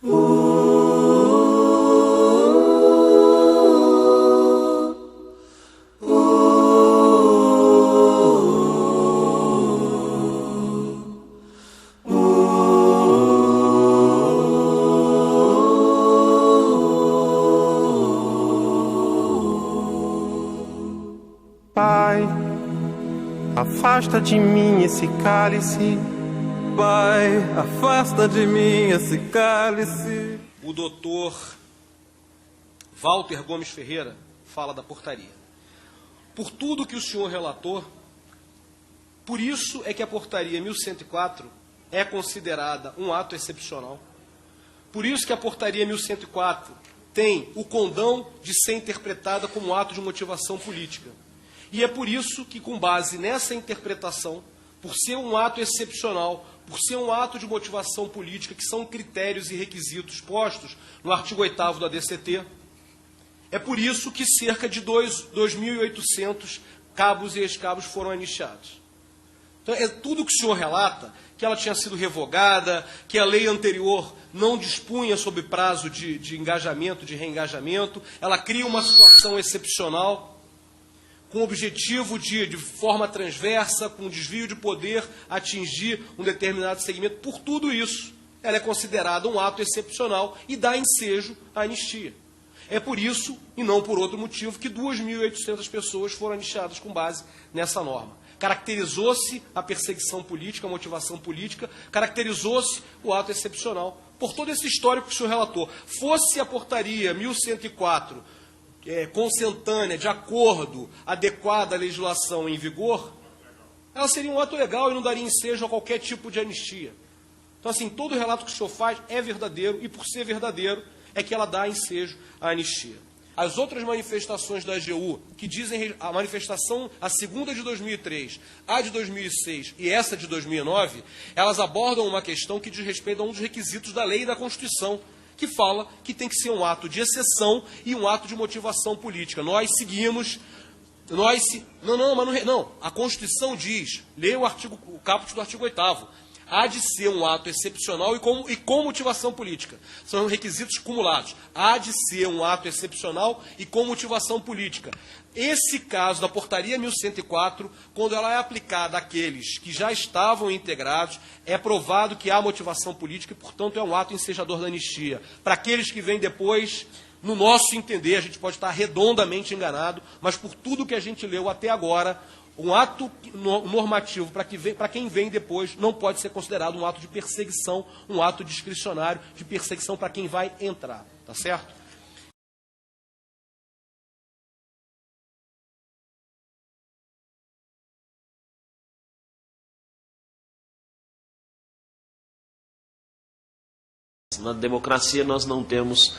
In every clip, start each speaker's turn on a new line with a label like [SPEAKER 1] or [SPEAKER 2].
[SPEAKER 1] Pai, afasta de mim esse cálice.
[SPEAKER 2] Pai, afasta de mim esse cálice.
[SPEAKER 3] O doutor Walter Gomes Ferreira fala da portaria. Por tudo que o senhor relatou, por isso é que a portaria 1104 é considerada um ato excepcional. Por isso que a portaria 1104 tem o condão de ser interpretada como ato de motivação política. E é por isso que, com base nessa interpretação, por ser um ato excepcional, por ser um ato de motivação política, que são critérios e requisitos postos no artigo 8º da DCT, é por isso que cerca de 2.800 cabos e ex-cabos foram anistiados. Então, é tudo que o senhor relata, que ela tinha sido revogada, que a lei anterior não dispunha sobre prazo de engajamento, de reengajamento, ela cria uma situação excepcional, com o objetivo de forma transversa, com desvio de poder, atingir um determinado segmento. Por tudo isso, ela é considerada um ato excepcional e dá ensejo à anistia. É por isso, e não por outro motivo, que 2.800 pessoas foram anistiadas com base nessa norma. Caracterizou-se a perseguição política, a motivação política, caracterizou-se o ato excepcional. Por todo esse histórico que o senhor relatou, fosse a portaria 1104 consentânea, de acordo, adequada à legislação em vigor, ela seria um ato legal e não daria ensejo a qualquer tipo de anistia. Então, assim, todo o relato que o senhor faz é verdadeiro, e por ser verdadeiro, é que ela dá ensejo à anistia. As outras manifestações da AGU, que dizem a manifestação, a segunda de 2003, a de 2006 e essa de 2009, elas abordam uma questão que diz respeito a um dos requisitos da lei e da Constituição, que fala que tem que ser um ato de exceção e um ato de motivação política. Nós seguimos... Não. A Constituição diz, leia o caput do artigo 8º, há de ser um ato excepcional e com motivação política. São requisitos cumulados. Há de ser um ato excepcional e com motivação política. Esse caso da portaria 1104, quando ela é aplicada àqueles que já estavam integrados, é provado que há motivação política e, portanto, é um ato ensejador da anistia. Para aqueles que vêm depois, no nosso entender, a gente pode estar redondamente enganado, mas por tudo que a gente leu até agora, um ato normativo para quem vem depois não pode ser considerado um ato de perseguição, um ato discricionário de perseguição para quem vai entrar. Tá certo?
[SPEAKER 4] Na democracia nós não temos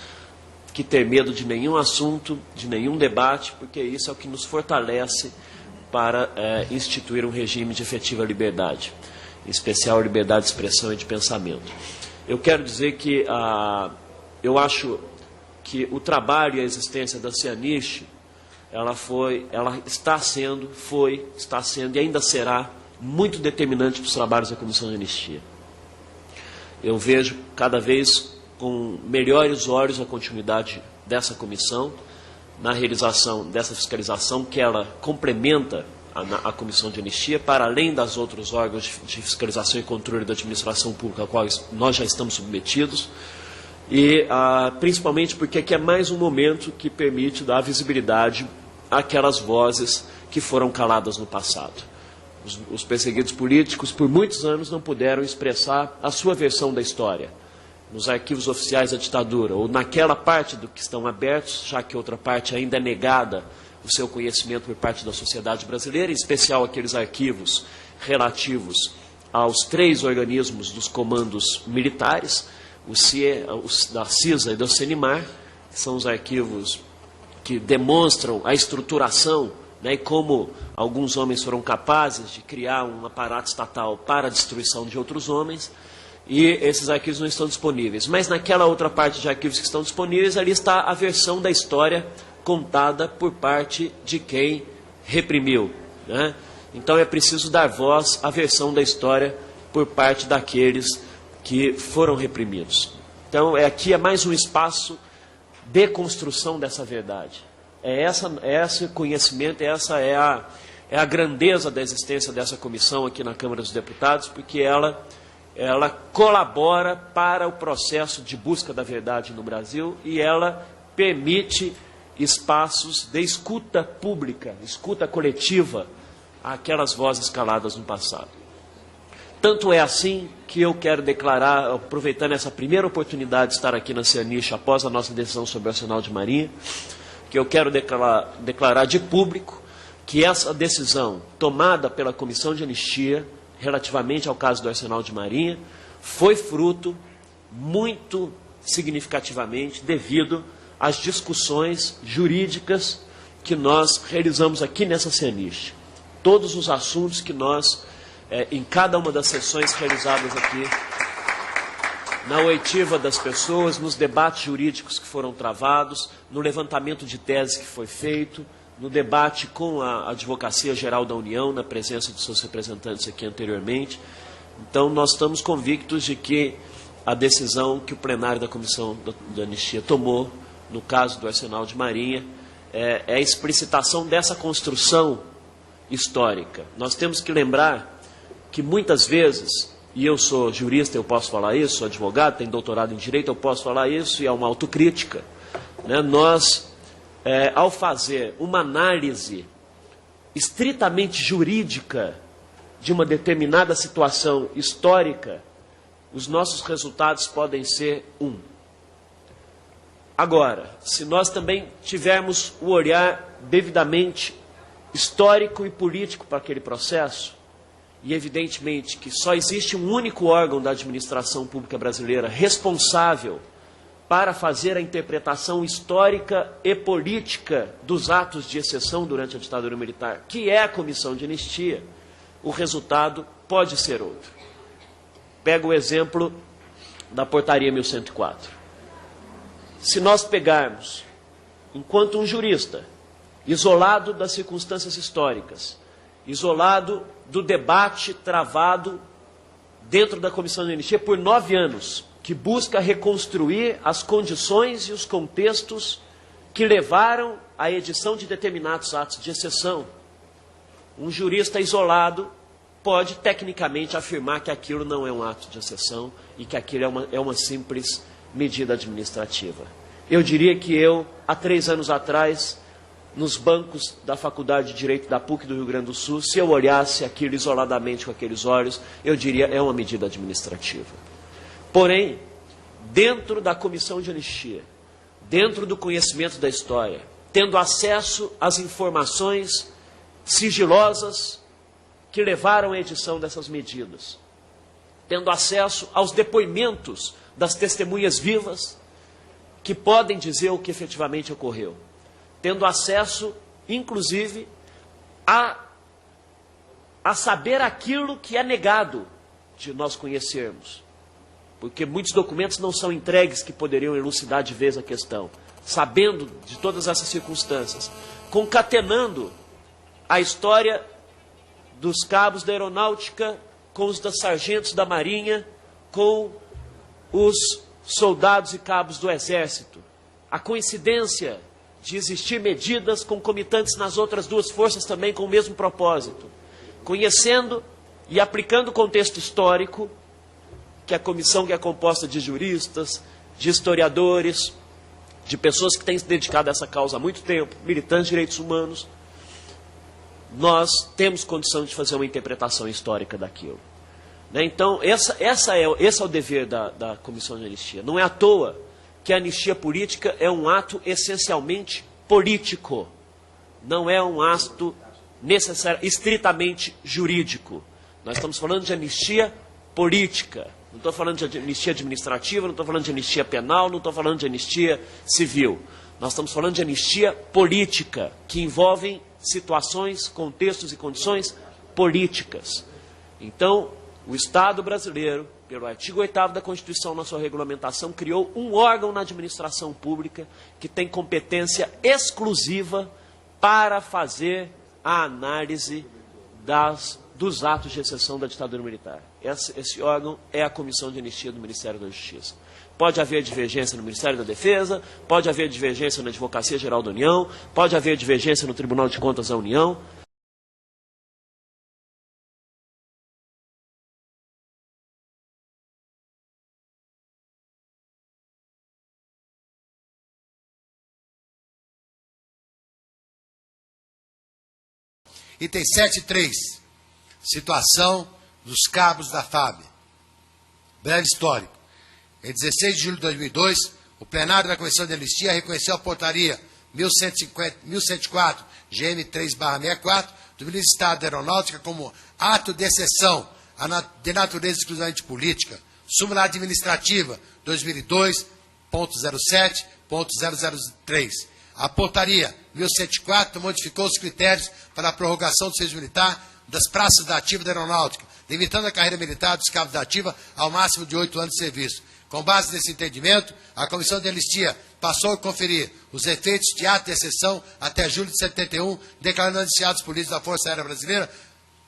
[SPEAKER 4] que ter medo de nenhum assunto, de nenhum debate, porque isso é o que nos fortalece para instituir um regime de efetiva liberdade, em especial a liberdade de expressão e de pensamento. Eu quero dizer que eu acho que o trabalho e a existência da Cianiche, ela está sendo e ainda será muito determinante para os trabalhos da Comissão de Anistia. Eu vejo cada vez com melhores olhos a continuidade dessa comissão, na realização dessa fiscalização, que ela complementa a Comissão de Anistia, para além das outros órgãos de fiscalização e controle da administração pública, a quais nós já estamos submetidos, e principalmente porque aqui é mais um momento que permite dar visibilidade àquelas vozes que foram caladas no passado. Os perseguidos políticos, por muitos anos, não puderam expressar a sua versão da história nos arquivos oficiais da ditadura, ou naquela parte do que estão abertos, já que outra parte ainda é negada o seu conhecimento por parte da sociedade brasileira, em especial aqueles arquivos relativos aos 3 organismos dos comandos militares, o CIE, da CISA e do CENIMAR, que são os arquivos que demonstram a estruturação, e como alguns homens foram capazes de criar um aparato estatal para a destruição de outros homens, e esses arquivos não estão disponíveis. Mas naquela outra parte de arquivos que estão disponíveis, ali está a versão da história contada por parte de quem reprimiu. Então é preciso dar voz à versão da história por parte daqueles que foram reprimidos. Então, aqui é mais um espaço de construção dessa verdade. Esse conhecimento, essa é a grandeza da existência dessa comissão aqui na Câmara dos Deputados, porque ela colabora para o processo de busca da verdade no Brasil e ela permite espaços de escuta pública, escuta coletiva, àquelas vozes caladas no passado. Tanto é assim que eu quero declarar, aproveitando essa primeira oportunidade de estar aqui na Cianiche após a nossa decisão sobre o Arsenal de Marinha, que eu quero declarar de público que essa decisão tomada pela Comissão de Anistia relativamente ao caso do Arsenal de Marinha foi fruto, muito significativamente, devido às discussões jurídicas que nós realizamos aqui nessa Cianiche. Todos os assuntos que nós, em cada uma das sessões realizadas aqui, na oitiva das pessoas, nos debates jurídicos que foram travados, no levantamento de teses que foi feito, no debate com a Advocacia Geral da União, na presença de seus representantes aqui anteriormente. Então, nós estamos convictos de que a decisão que o plenário da Comissão da Anistia tomou, no caso do Arsenal de Marinha, é a explicitação dessa construção histórica. Nós temos que lembrar que muitas vezes, e eu sou jurista, eu posso falar isso, sou advogado, tenho doutorado em Direito, eu posso falar isso, e é uma autocrítica, né? Nós, ao fazer uma análise estritamente jurídica de uma determinada situação histórica, os nossos resultados podem ser Agora, se nós também tivermos o olhar devidamente histórico e político para aquele processo, e evidentemente que só existe um único órgão da administração pública brasileira responsável para fazer a interpretação histórica e política dos atos de exceção durante a ditadura militar, que é a Comissão de Anistia, o resultado pode ser outro. Pega o exemplo da Portaria 1104. Se nós pegarmos, enquanto um jurista, isolado das circunstâncias históricas, isolado do debate travado dentro da Comissão de Anistia por 9 anos, que busca reconstruir as condições e os contextos que levaram à edição de determinados atos de exceção, um jurista isolado pode tecnicamente afirmar que aquilo não é um ato de exceção e que aquilo é uma simples medida administrativa. Eu diria que há 3 anos atrás, nos bancos da Faculdade de Direito da PUC do Rio Grande do Sul, se eu olhasse aquilo isoladamente com aqueles olhos, eu diria é uma medida administrativa. Porém, dentro da Comissão de Anistia, dentro do conhecimento da história, tendo acesso às informações sigilosas que levaram à edição dessas medidas, tendo acesso aos depoimentos das testemunhas vivas que podem dizer o que efetivamente ocorreu, tendo acesso, inclusive, a saber aquilo que é negado de nós conhecermos, porque muitos documentos não são entregues que poderiam elucidar de vez a questão, sabendo de todas essas circunstâncias, concatenando a história dos cabos da aeronáutica com os das sargentos da marinha, com os soldados e cabos do exército. A coincidência de existir medidas concomitantes nas outras 2 forças também com o mesmo propósito. Conhecendo e aplicando o contexto histórico, que a comissão que é composta de juristas, de historiadores, de pessoas que têm se dedicado a essa causa há muito tempo, militantes de direitos humanos, nós temos condição de fazer uma interpretação histórica daquilo. Então, esse é o dever da Comissão de Anistia. Não é à toa que a anistia política é um ato essencialmente político. Não é um ato estritamente jurídico. Nós estamos falando de anistia política. Não estou falando de anistia administrativa, não estou falando de anistia penal, não estou falando de anistia civil. Nós estamos falando de anistia política, que envolvem situações, contextos e condições políticas. Então, o Estado brasileiro, pelo artigo 8º da Constituição, na sua regulamentação, criou um órgão na administração pública que tem competência exclusiva para fazer a análise dos atos de exceção da ditadura militar. esse órgão é a Comissão de Anistia do Ministério da Justiça. Pode haver divergência no Ministério da Defesa, pode haver divergência na Advocacia Geral da União, pode haver divergência no Tribunal de Contas da União.
[SPEAKER 5] Item 7.3, situação dos cabos da FAB. Breve histórico. Em 16 de julho de 2002, o plenário da Comissão de Anistia reconheceu a portaria 1104, GM3/64, do Ministro de Estado da Aeronáutica como ato de exceção de natureza exclusivamente política, súmula administrativa 2002.07.003. A portaria 1104 modificou os critérios para a prorrogação do serviço militar das praças da ativa da aeronáutica, limitando a carreira militar dos cabos da ativa ao máximo de 8 anos de serviço. Com base nesse entendimento, a Comissão de Anistia passou a conferir os efeitos de ato de exceção até julho de 71, declarando anunciados políticos da Força Aérea Brasileira,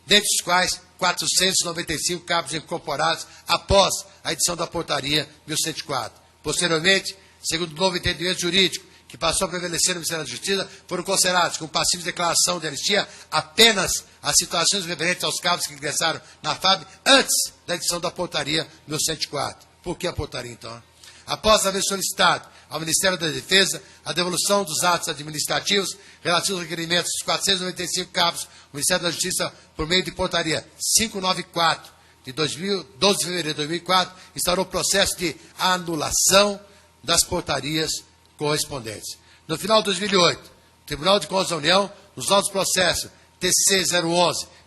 [SPEAKER 5] dentre os quais 495 cabos incorporados após a edição da portaria 1104. Posteriormente, segundo o novo entendimento jurídico, que passou a prevalecer no Ministério da Justiça, foram considerados como passíveis de declaração de anistia apenas as situações referentes aos cabos que ingressaram na FAB antes da edição da portaria 1104. Por que a portaria, então? Após haver solicitado ao Ministério da Defesa a devolução dos atos administrativos relativos aos requerimentos dos 495 cabos, o Ministério da Justiça, por meio de portaria 594, de 12 de fevereiro de 2004, instaurou o processo de anulação das portarias correspondentes. No final de 2008, o Tribunal de Contas da União, nos autos processos TC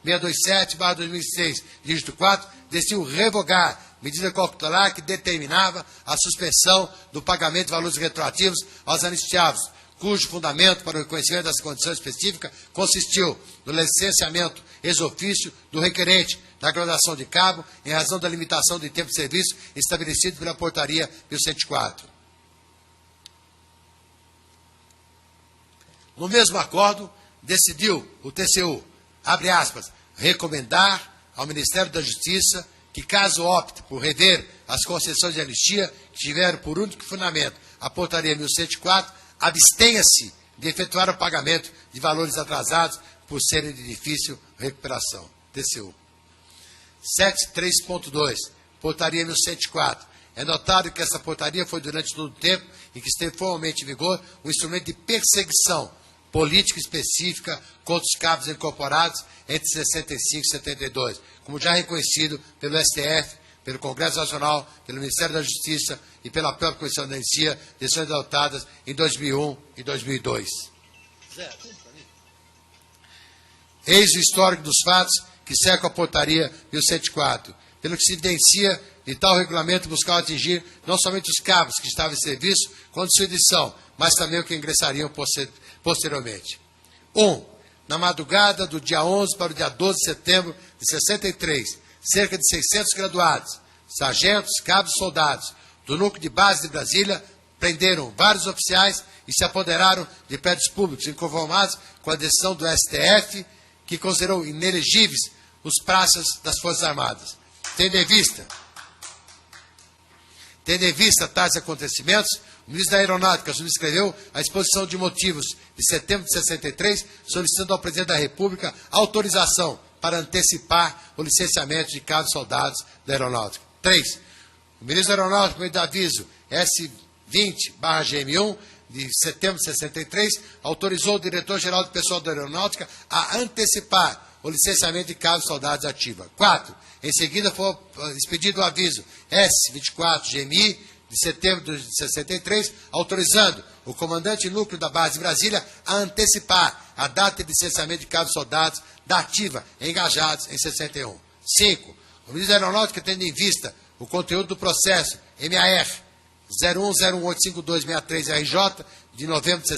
[SPEAKER 5] 011-627/2006, dígito 4, decidiu revogar medida cautelar que determinava a suspensão do pagamento de valores retroativos aos anistiados, cujo fundamento para o reconhecimento dessa condição específica consistiu no licenciamento ex ofício do requerente da graduação de cabo em razão da limitação de tempo de serviço estabelecido pela portaria 1104. No mesmo acordo, decidiu o TCU, abre aspas, recomendar ao Ministério da Justiça que, caso opte por rever as concessões de anistia que tiveram por único fundamento a portaria 1104, abstenha-se de efetuar o pagamento de valores atrasados por serem de difícil recuperação. TCU. 7.3.2, portaria 1104. É notado que essa portaria foi, durante todo o tempo em que esteve formalmente em vigor, um instrumento de perseguição política específica contra os cabos incorporados entre 65 e 72, como já reconhecido pelo STF, pelo Congresso Nacional, pelo Ministério da Justiça e pela própria Comissão de Anistia, decisões adotadas em 2001 e 2002. Eis o histórico dos fatos que cercam a portaria 1104, pelo que se evidencia de tal regulamento buscava atingir não somente os cabos que estavam em serviço quando sua edição, mas também os que ingressariam posteriormente. 1. Na madrugada do dia 11 para o dia 12 de setembro de 63, cerca de 600 graduados, sargentos, cabos e soldados do núcleo de base de Brasília prenderam vários oficiais e se apoderaram de prédios públicos inconformados com a decisão do STF, que considerou inelegíveis os praças das Forças Armadas. Tendo em vista tais acontecimentos, o ministro da Aeronáutica subscreveu a exposição de motivos de setembro de 63, solicitando ao presidente da República autorização para antecipar o licenciamento de cabos soldados da Aeronáutica. 3. O ministro da Aeronáutica, por meio do aviso S20/GM1, de setembro de 63, autorizou o diretor-geral do pessoal da Aeronáutica a antecipar o licenciamento de cabos soldados ativa. 4. Em seguida, foi expedido o aviso S24-GMI, de setembro de 63, autorizando o comandante núcleo da base de Brasília a antecipar a data de licenciamento de cabos soldados da ativa engajados em 61. 5. O ministro da Aeronáutica, tendo em vista o conteúdo do processo MAR 0101855263-RJ, de novembro de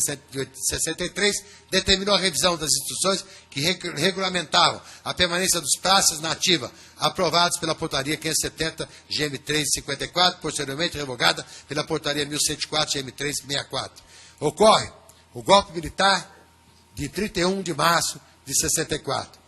[SPEAKER 5] 63, determinou a revisão das instruções que regulamentavam a permanência dos praças na ativa, aprovados pela portaria 570-GM3-54, posteriormente revogada pela portaria 1104-GM3-64. Ocorre o golpe militar de 31 de março de 64.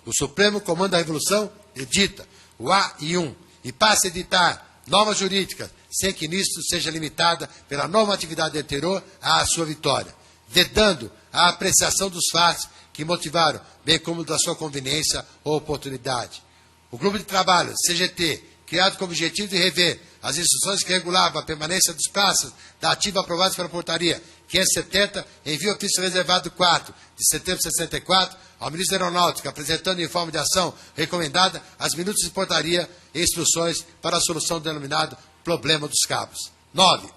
[SPEAKER 5] O Supremo Comando da Revolução edita o A e 1, e passe a editar normas jurídicas, sem que nisso seja limitada pela normatividade anterior à sua vitória, vedando a apreciação dos fatos que motivaram, bem como da sua conveniência ou oportunidade. O grupo de trabalho, CGT, criado com o objetivo de rever as instruções que regulavam a permanência dos prazos da ativa aprovados pela portaria 570, envia ofício reservado 4 de setembro de 64 ao ministro da Aeronáutica, apresentando em forma de ação recomendada as minutas de portaria e instruções para a solução do denominado problema dos cabos. 9.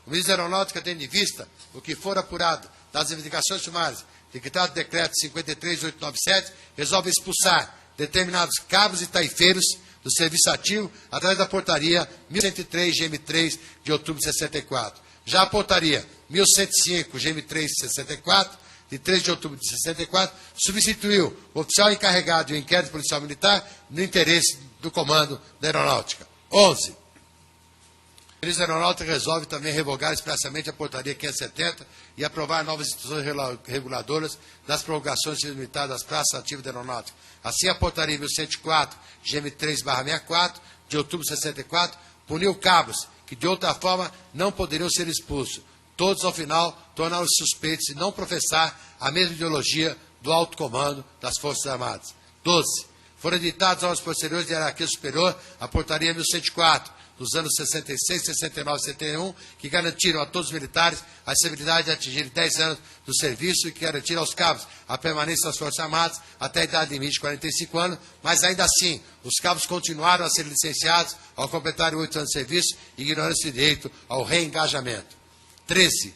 [SPEAKER 5] O ministro da Aeronáutica, tendo em vista o que for apurado das investigações sumárias, decretado decreto 53.897, resolve expulsar determinados cabos e taifeiros do serviço ativo através da portaria 1103 GM3 de outubro de 64. Já a portaria 1105 GM3 de 64, de 3 de outubro de 64, substituiu o oficial encarregado de um inquérito policial militar no interesse do comando da Aeronáutica. 11. O ministro da Aeronáutica resolve também revogar expressamente a portaria 570 e aprovar novas instruções reguladoras das prorrogações militar das praças ativas da Aeronáutica. Assim, a portaria 1104, GM3/64, de outubro de 64, puniu cabos que, de outra forma, não poderiam ser expulsos. Todos, ao final, tornaram-se suspeitos de não professar a mesma ideologia do alto comando das Forças Armadas. 12. Foram editados aos posteriores de hierarquia superior a portaria 1104, dos anos 66, 69 e 71, que garantiram a todos os militares a estabilidade de atingir 10 anos do serviço e que garantiram aos cabos a permanência das Forças Armadas até a idade limite de 45 anos, mas ainda assim, os cabos continuaram a ser licenciados ao completarem 8 anos de serviço, ignorando esse direito ao reengajamento. 13.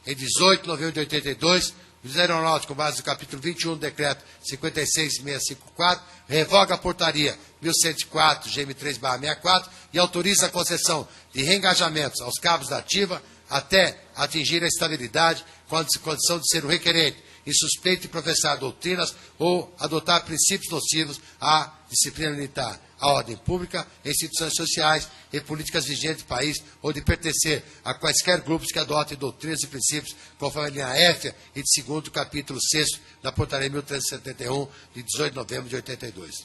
[SPEAKER 5] Em 18 de novembro de 82, o Ministério da Aeronáutica, com base no capítulo 21 do decreto 56.654, revoga a portaria 1104 GM3/64 e autoriza a concessão de reengajamentos aos cabos da ativa até atingir a estabilidade com a condição de ser o requerente insuspeito de professar doutrinas ou adotar princípios nocivos à disciplina militar, à ordem pública, instituições sociais e políticas vigentes do país, ou de pertencer a quaisquer grupos que adotem doutrinas e princípios conforme a linha F e de segundo capítulo 6 da portaria 1371, de 18 de novembro de 82.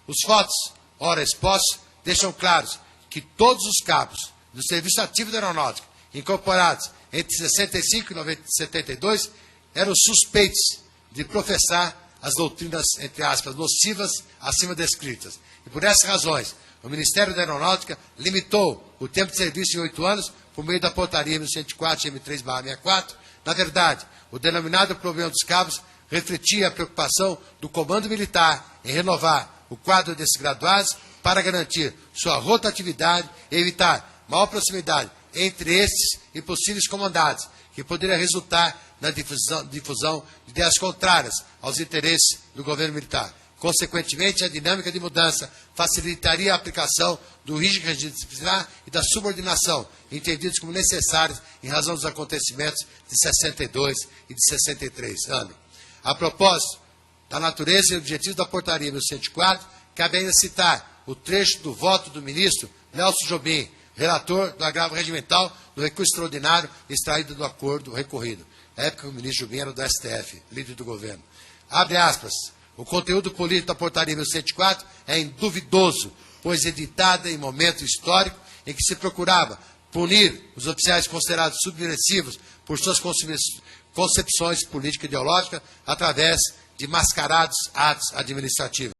[SPEAKER 5] Os fatos, ora expostos, deixam claros que todos os cabos do serviço ativo da Aeronáutica, incorporados entre 65 e 72, eram suspeitos de professar as doutrinas, entre aspas, nocivas acima descritas. E por essas razões, o Ministério da Aeronáutica limitou o tempo de serviço em 8 anos por meio da portaria 1104 GM3/64. Na verdade, o denominado problema dos cabos refletia a preocupação do Comando Militar em renovar o quadro desses graduados para garantir sua rotatividade e evitar maior proximidade entre estes e possíveis comandados, que poderia resultar na difusão de ideias contrárias aos interesses do governo militar. Consequentemente, a dinâmica de mudança facilitaria a aplicação do rígido regime disciplinar e da subordinação, entendidos como necessários em razão dos acontecimentos de 62 e de 63 anos. A propósito da natureza e objetivos da portaria 1104, cabe ainda citar o trecho do voto do ministro Nelson Jobim, relator do agravo regimental do recurso extraordinário extraído do acordo recorrido. Na época, o ministro Jobim era do STF, líder do governo. Abre aspas. O conteúdo político da portaria 1104 é induvidoso, pois editada em momento histórico em que se procurava punir os oficiais considerados subversivos por suas concepções político-ideológicas através de mascarados atos administrativos.